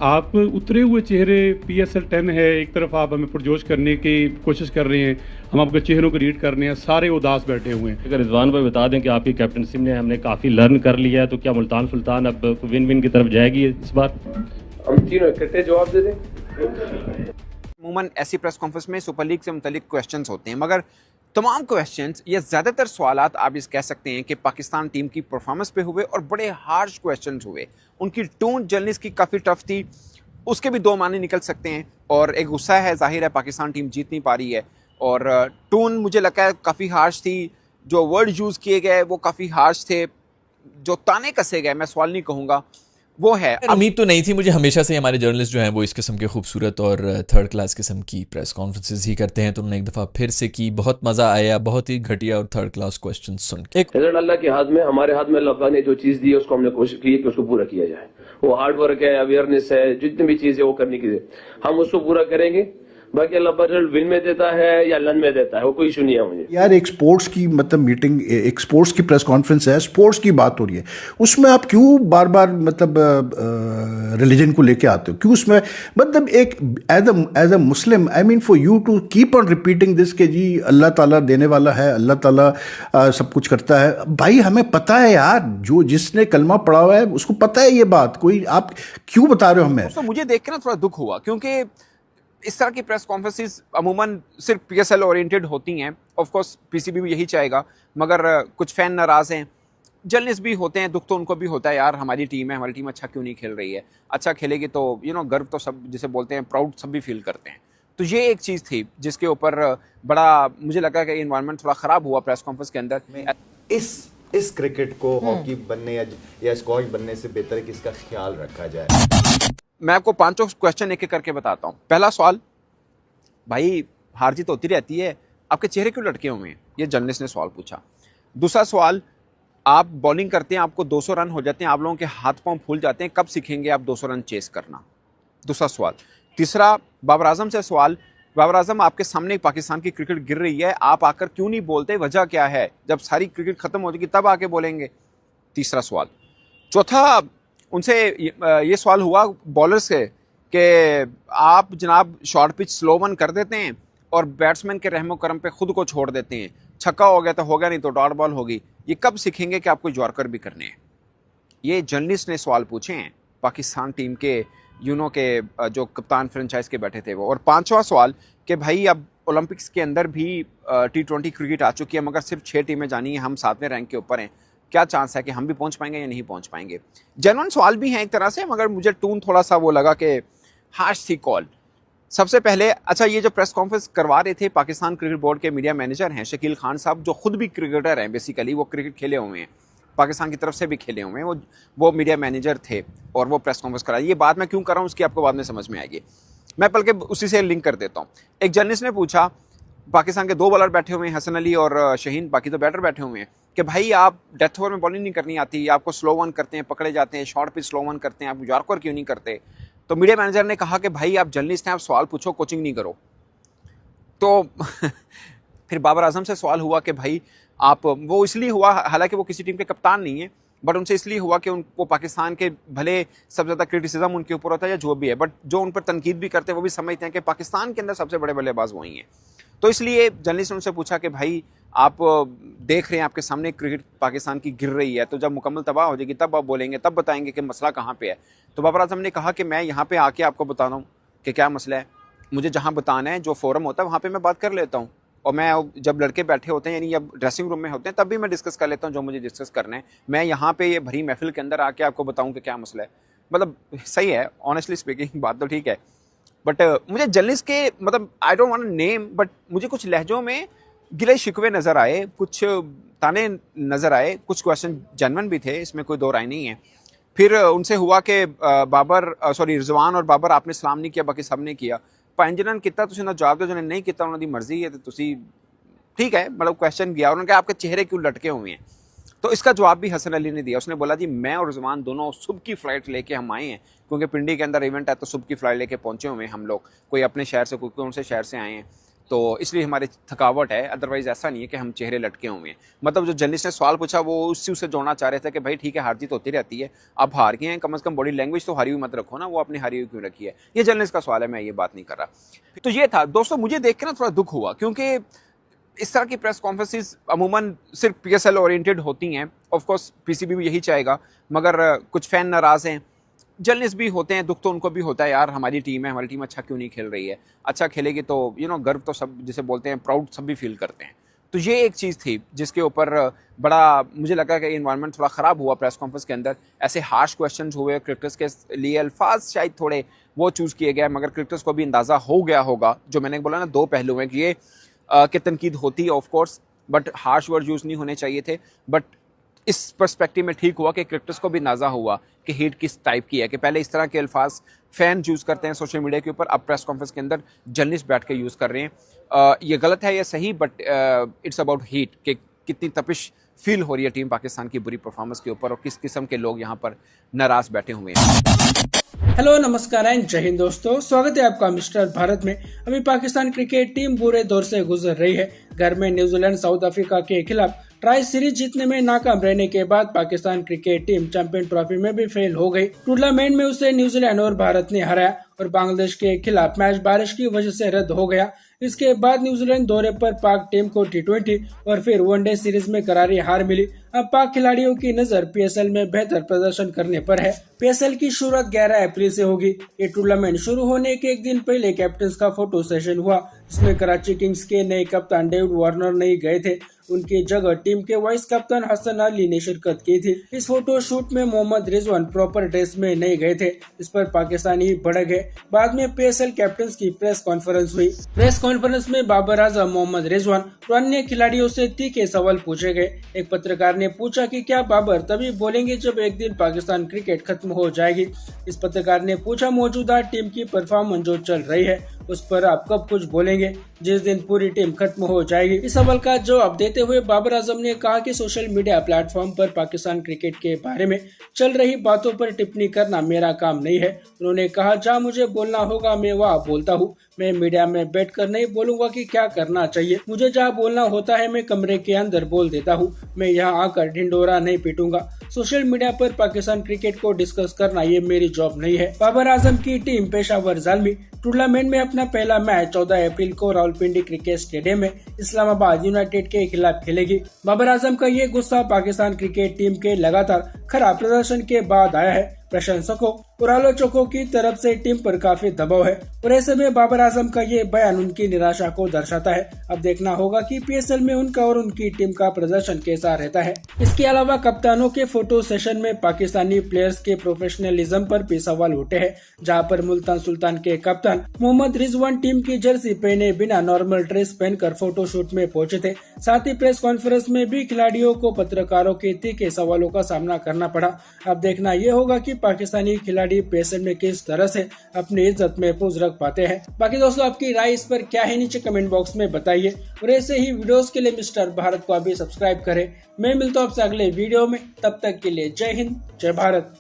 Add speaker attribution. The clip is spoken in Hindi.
Speaker 1: आप उतरे हुए चेहरे PSL 10 है, एक तरफ आप हमें पुरजोश करने की कोशिश कर रहे हैं, हम आपके चेहरों को रीड कर रहे हैं, सारे उदास बैठे हुए हैं।
Speaker 2: अगर रिजवान भाई बता दें कि आपकी कैप्टनशिप ने हमने काफ़ी लर्न कर लिया है, तो क्या मुल्तान सुल्तान अब विन विन की तरफ जाएगी इस बार?
Speaker 3: हम तीनों इकट्ठे जवाब दे दें।
Speaker 4: अमूमन ऐसी प्रेस कॉन्फ्रेंस में सुपर लीग से मुतल्लिक क्वेश्चंस होते हैं, मगर तमाम क्वेश्चंस या ज़्यादातर सवालात आप इस कह सकते हैं कि पाकिस्तान टीम की परफॉर्मेंस पे हुए और बड़े हार्श क्वेश्चंस हुए। उनकी टोन जर्नलिस्ट की काफ़ी टफ थी, उसके भी दो माने निकल सकते हैं। और एक गुस्सा है, जाहिर है पाकिस्तान टीम जीत नहीं पा रही है, और टोन मुझे लगता है काफ़ी हार्श थी। जो वर्ड यूज़ किए गए वो काफ़ी हार्श थे, जो ताने कसे गए, मैं सवाल नहीं कहूँगा, वो है।
Speaker 5: उम्मीद तो नहीं थी मुझे, हमेशा से हमारे जर्नलिस्ट जो हैं वो इस किस्म के खूबसूरत और थर्ड क्लास किस्म की प्रेस कॉन्फ्रेंसेस ही करते हैं, तो उन्होंने एक दफ़ा फिर से की, बहुत मज़ा आया, बहुत ही घटिया और थर्ड क्लास क्वेश्चन सुन के।
Speaker 3: रिजल्ट अल्लाह के हाथ में, हमारे हाथ में अल्लाह ने जो चीज़ दी है उसको हमने कोशिश की कि उसको पूरा किया जाए। वो हार्ड वर्क है, अवेयरनेस है, जितनी भी चीज़ है वो करने की हम उसको पूरा करेंगे। बाकी अल्लाह रिजल्ट विन में देता है या लन में देता है, वो कोई इशू नहीं है मुझे।
Speaker 6: यार एक स्पोर्ट्स की मतलब मीटिंग, एक स्पोर्ट्स की प्रेस कॉन्फ्रेंस है, स्पोर्ट्स की बात हो रही है, उसमें आप क्यों बार बार मतलब रिलीजन को लेके आते हो? क्यों उसमें मतलब एक as a Muslim, I mean for you to keep on repeating this के जी अल्लाह ताला देने वाला है, अल्लाह ताला सब कुछ करता है। भाई हमें पता है यार, जो जिसने कलमा पढ़ा हुआ है उसको पता है ये बात, कोई आप क्यों बता रहे हो हमें?
Speaker 4: तो मुझे देख के ना थोड़ा दुख हुआ, क्योंकि इस तरह की प्रेस कॉन्फ्रेंसेस अमूमन सिर्फ PSL ओरिएंटेड होती हैं। ऑफ कोर्स PCB भी यही चाहेगा, मगर कुछ फ़ैन नाराज़ हैं, जर्नलिस्ट भी होते हैं, दुख तो उनको भी होता है यार, हमारी टीम है, हमारी टीम अच्छा क्यों नहीं खेल रही है। अच्छा खेलेगी तो गर्व तो सब, जिसे बोलते हैं प्राउड, सब भी फील करते हैं। तो ये एक चीज़ थी जिसके ऊपर बड़ा मुझे लगा कि इन्वायरमेंट थोड़ा ख़राब हुआ प्रेस कॉन्फ्रेंस के अंदर।
Speaker 7: इस क्रिकेट को हॉकी बनने या स्क्वॉश बनने से बेहतर है कि इसका ख्याल रखा जाए।
Speaker 4: मैं आपको पांचों क्वेश्चन एक एक करके बताता हूँ। पहला सवाल, भाई हार जीत होती रहती है, आपके चेहरे क्यों लटके हुए हैं? ये जर्नलिस्ट ने सवाल पूछा। दूसरा सवाल, आप बॉलिंग करते हैं, आपको 200 रन हो जाते हैं, आप लोगों के हाथ पांव फूल जाते हैं, कब सीखेंगे आप 200 रन चेस करना? दूसरा सवाल। तीसरा, बाबर आजम से सवाल, बाबर आजम आपके सामने पाकिस्तान की क्रिकेट गिर रही है, आप आकर क्यों नहीं बोलते, वजह क्या है? जब सारी क्रिकेट खत्म हो जाएगी तब आके बोलेंगे। तीसरा सवाल। चौथा, उनसे ये सवाल हुआ बॉलर से कि आप जनाब शॉर्ट पिच स्लो वन कर देते हैं और बैट्समैन के रहमो करम पे खुद को छोड़ देते हैं, छक्का हो गया तो हो गया, नहीं तो डॉट बॉल होगी, ये कब सीखेंगे कि आपको यॉर्कर भी करने हैं? ये जर्नलिस्ट ने सवाल पूछे हैं पाकिस्तान टीम के के जो कप्तान फ्रेंचाइज के बैठे थे वो। और पांचवा सवाल कि भाई अब ओलंपिक्स के अंदर भी T20 क्रिकेट आ चुकी है, मगर सिर्फ 6 टीमें जानी है, हम 7वें रैंक के ऊपर हैं, क्या चांस है कि हम भी पहुंच पाएंगे या नहीं पहुंच पाएंगे? जेन्युइन सवाल भी हैं एक तरह से, मगर मुझे टून थोड़ा सा वो लगा कि हार्श थी कॉल। सबसे पहले, अच्छा, ये जो प्रेस कॉन्फ्रेंस करवा रहे थे पाकिस्तान क्रिकेट बोर्ड के मीडिया मैनेजर हैं शकील खान साहब, जो खुद भी क्रिकेटर हैं, बेसिकली वो क्रिकेट खेले हुए हैं, पाकिस्तान की तरफ से भी खेले हुए हैं, वो मीडिया मैनेजर थे और वो प्रेस कॉन्फ्रेंस कराई। ये बात मैं क्यों कर रहा हूँ उसकी आपको बाद में समझ में आएगी, मैं बल्कि उसी से लिंक कर देता हूँ। एक जर्नलिस्ट ने पूछा, पाकिस्तान के 2 बॉलर बैठे हुए हैं, हसन अली और शहीन, बाकी तो बैटर बैठे हुए हैं, कि भाई आप डेथ ओवर में बॉलिंग नहीं करनी आती, आपको स्लो वन करते हैं, पकड़े जाते हैं, शॉर्ट पिच स्लो वन करते हैं, आप यॉर्कर क्यों नहीं करते? तो मीडिया मैनेजर ने कहा कि भाई आप जर्नलिस्ट हैं, आप सवाल पूछो, कोचिंग नहीं करो। तो फिर बाबर आजम से सवाल हुआ कि भाई आप, वो इसलिए हुआ, हालांकि वो किसी टीम के कप्तान नहीं है, बट उनसे इसलिए हुआ कि वो पाकिस्तान के, भले सबसे ज़्यादा क्रिटिसिज्म उनके ऊपर होता है या जो भी है, बट जो उन पर तनकीद भी करते हैं वो भी समझते हैं कि पाकिस्तान के अंदर सबसे बड़े बल्लेबाज वही हैं। तो इसलिए जर्नलिस्ट ने उनसे पूछा कि भाई आप देख रहे हैं आपके सामने क्रिकेट पाकिस्तान की गिर रही है, तो जब मुकम्मल तबाह हो जाएगी तब आप बोलेंगे, तब बताएंगे कि मसला कहाँ पे है। तो बाबर आजम ने कहा कि मैं यहाँ पे आके आपको बता रहा हूँ कि क्या मसला है, मुझे जहाँ बताना है, जो फोरम होता है वहाँ पे मैं बात कर लेता हूँ, और मैं जब लड़के बैठे होते हैं, यानी जब ड्रेसिंग रूम में होते हैं, तब भी मैं डिस्कस कर लेता हूँ जो मुझे डिस्कस करना है। मैं यहाँ पे ये भरी महफिल के अंदर आके आपको बताऊँ कि क्या मसला है, मतलब सही है, ऑनेस्टली स्पीकिंग बात तो ठीक है, बट मुझे जर्नलिस्ट के, मतलब I don't want name, but मुझे कुछ लहजों में गिले शिकवे नज़र आए, कुछ ताने नज़र आए, कुछ क्वेश्चन जेन्युइन भी थे, इसमें कोई दो राय नहीं है। फिर उनसे हुआ कि रिजवान और बाबर आपने सलाम नहीं किया, बाकी सब ने किया, पर जिन्होंने किया तुम जवाब दो, जिन्होंने नहीं किया उन्होंने मर्जी है, तो तुसी ठीक है, मतलब क्वेश्चन गया। उन्होंने कहा आपके चेहरे क्यों लटके हुए हैं? तो इसका जवाब भी हसन अली ने दिया। उसने बोला जी मैं और रिजवान दोनों सुबह की फ़्लाइट लेके हम आए हैं, क्योंकि पिंडी के अंदर इवेंट है, तो सुबह की फ़्लाइट लेके पहुंचे हुए हैं हम लोग, कोई अपने शहर से, कोई कौन से शहर से आए हैं। तो इसलिए हमारी थकावट है, अदरवाइज ऐसा नहीं है कि हम चेहरे लटके हुए हैं। मतलब जो जर्नलिस्ट ने सवाल पूछा वो उसी से जोड़ना चाह रहे थे कि भाई ठीक है हार जीत होती रहती है, आप हार गए हैं, कम से कम बॉडी लैंग्वेज तो हारी हुई मत रखो ना, वो अपनी हारी हुई क्यों रखी है। ये जर्नलिस्ट का सवाल है, मैं ये बात नहीं कर रहा। तो ये था दोस्तों, मुझे देख के ना थोड़ा दुख हुआ, क्योंकि इस तरह की प्रेस कॉन्फ्रेंसेस अमूमन सिर्फ PSL ओरिएंटेड होती हैं। ऑफ कोर्स PCB भी यही चाहेगा, मगर कुछ फैन नाराज़ हैं, जर्नलिस्ट भी होते हैं, दुख तो उनको भी होता है यार, हमारी टीम है, हमारी टीम अच्छा क्यों नहीं खेल रही है। अच्छा खेलेगी तो गर्व तो सब, जिसे बोलते हैं प्राउड, सब भी फील करते हैं। तो ये एक चीज़ थी जिसके ऊपर बड़ा मुझे लगा कि इन्वायरमेंट थोड़ा ख़राब हुआ प्रेस कॉन्फ्रेंस के अंदर। ऐसे हार्श क्वेश्चन हुए, क्रिकेटर्स के लिए अल्फाज शायद थोड़े वो चूज़ किए गए, मगर क्रिकेटर्स को भी अंदाज़ा हो गया होगा, जो मैंने बोला ना, दो पहलू हैं कि ये कि तनकीद होती है of course, but harsh word use नहीं होने चाहिए थे। बट इस पर्सपेक्टिव में ठीक हुआ कि क्रिकेटर्स को भी अंदाज़ा हुआ कि हीट किस टाइप की है, कि पहले इस तरह के अल्फाज फैन यूज़ करते हैं सोशल मीडिया के ऊपर, अब प्रेस कॉन्फ्रेंस के अंदर जर्नलिस्ट बैठ के यूज़ कर रहे हैं। ये गलत है या सही, बट इट्स अबाउट हीट, कि कितनी तपिश फील हो रही है टीम पाकिस्तान की बुरी परफॉर्मेंस के ऊपर और किस किस्म के लोग यहाँ पर नाराज बैठे हुए हैं।
Speaker 8: हेलो, नमस्कार एंड जय हिंद दोस्तों, स्वागत है आपका मिस्टर भारत में। अभी पाकिस्तान क्रिकेट टीम बुरे दौर से गुजर रही है। घर में न्यूजीलैंड साउथ अफ्रीका के खिलाफ ट्राई सीरीज जीतने में नाकाम रहने के बाद Pakistan cricket team champion trophy में भी फेल हो गई। टूर्नामेंट में उसे न्यूजीलैंड और भारत ने हराया और बांग्लादेश के खिलाफ मैच बारिश की वजह से रद्द हो गया। इसके बाद न्यूजीलैंड दौरे पर पाक टीम को T20 और फिर वनडे सीरीज में करारी हार मिली। अब पाक खिलाड़ियों की नजर PSL में बेहतर प्रदर्शन करने पर है। PSL की शुरुआत 11 अप्रैल से होगी। ये टूर्नामेंट शुरू होने के एक दिन पहले कैप्टन का फोटो सेशन हुआ, जिसमें कराची किंग्स के नए कप्तान डेविड वार्नर नहीं गए थे। उनकी जगह टीम के वाइस कप्तान हसन अली ने शिरकत की थी। इस फोटो शूट में मोहम्मद रिजवान प्रॉपर ड्रेस में नहीं गए थे, इस पर पाकिस्तानी भड़क गए। बाद में PSL कैप्टन की प्रेस कॉन्फ्रेंस हुई। प्रेस कॉन्फ्रेंस में बाबर आजम, मोहम्मद रिजवान और अन्य खिलाड़ियों से तीखे सवाल पूछे गए। एक पत्रकार ने पूछा कि क्या बाबर तभी बोलेंगे जब एक दिन पाकिस्तान क्रिकेट खत्म हो जाएगी। इस पत्रकार ने पूछा, मौजूदा टीम की परफॉर्मेंस जो चल रही है उस पर आप कब कुछ बोलेंगे, जिस दिन पूरी टीम खत्म हो जाएगी। इस सवाल का जवाब देते हुए बाबर आजम ने कहा कि सोशल मीडिया प्लेटफॉर्म पर पाकिस्तान क्रिकेट के बारे में चल रही बातों पर टिप्पणी करना मेरा काम नहीं है। उन्होंने कहा, जहाँ मुझे बोलना होगा मैं वहाँ बोलता हूँ। मैं मीडिया में बैठकर नहीं बोलूंगा कि क्या करना चाहिए। मुझे जहाँ बोलना होता है मैं कमरे के अंदर बोल देता हूँ। मैं यहाँ आकर ढिंडोरा नहीं पीटूंगा। सोशल मीडिया पर पाकिस्तान क्रिकेट को डिस्कस करना ये मेरी जॉब नहीं है। बाबर आजम की टीम पेशावर जालमी टूर्नामेंट में अपना पहला मैच 14 अप्रैल को रावलपिंडी क्रिकेट स्टेडियम में इस्लामाबाद यूनाइटेड के खिलाफ खेलेगी। बाबर आजम का ये गुस्सा पाकिस्तान क्रिकेट टीम के लगातार खराब प्रदर्शन के बाद आया है। प्रशंसकों और आलोचकों की तरफ से टीम पर काफी दबाव है और ऐसे में बाबर आजम का ये बयान उनकी निराशा को दर्शाता है। अब देखना होगा कि PSL में उनका और उनकी टीम का प्रदर्शन कैसा रहता है। इसके अलावा कप्तानों के फोटो सेशन में पाकिस्तानी प्लेयर्स के प्रोफेशनलिज्म पर भी सवाल उठे हैं, जहां पर मुल्तान सुल्तान के कप्तान मोहम्मद रिजवान टीम की जर्सी पहने बिना नॉर्मल ड्रेस पहनकर फोटो शूट में पहुंचे थे। साथ ही प्रेस कॉन्फ्रेंस में भी खिलाड़ियों को पत्रकारों के तीखे सवालों का सामना करना पड़ा। अब देखना ये होगा कि पाकिस्तानी खिलाड़ी PSL में किस तरह से अपनी इज्जत महफूज रख पाते हैं। बाकी दोस्तों, आपकी राय इस पर क्या है, नीचे कमेंट बॉक्स में बताइए और ऐसे ही वीडियोस के लिए मिस्टर भारत को अभी सब्सक्राइब करें। मैं मिलता हूं आपसे अगले वीडियो में, तब तक के लिए जय हिंद, जय भारत।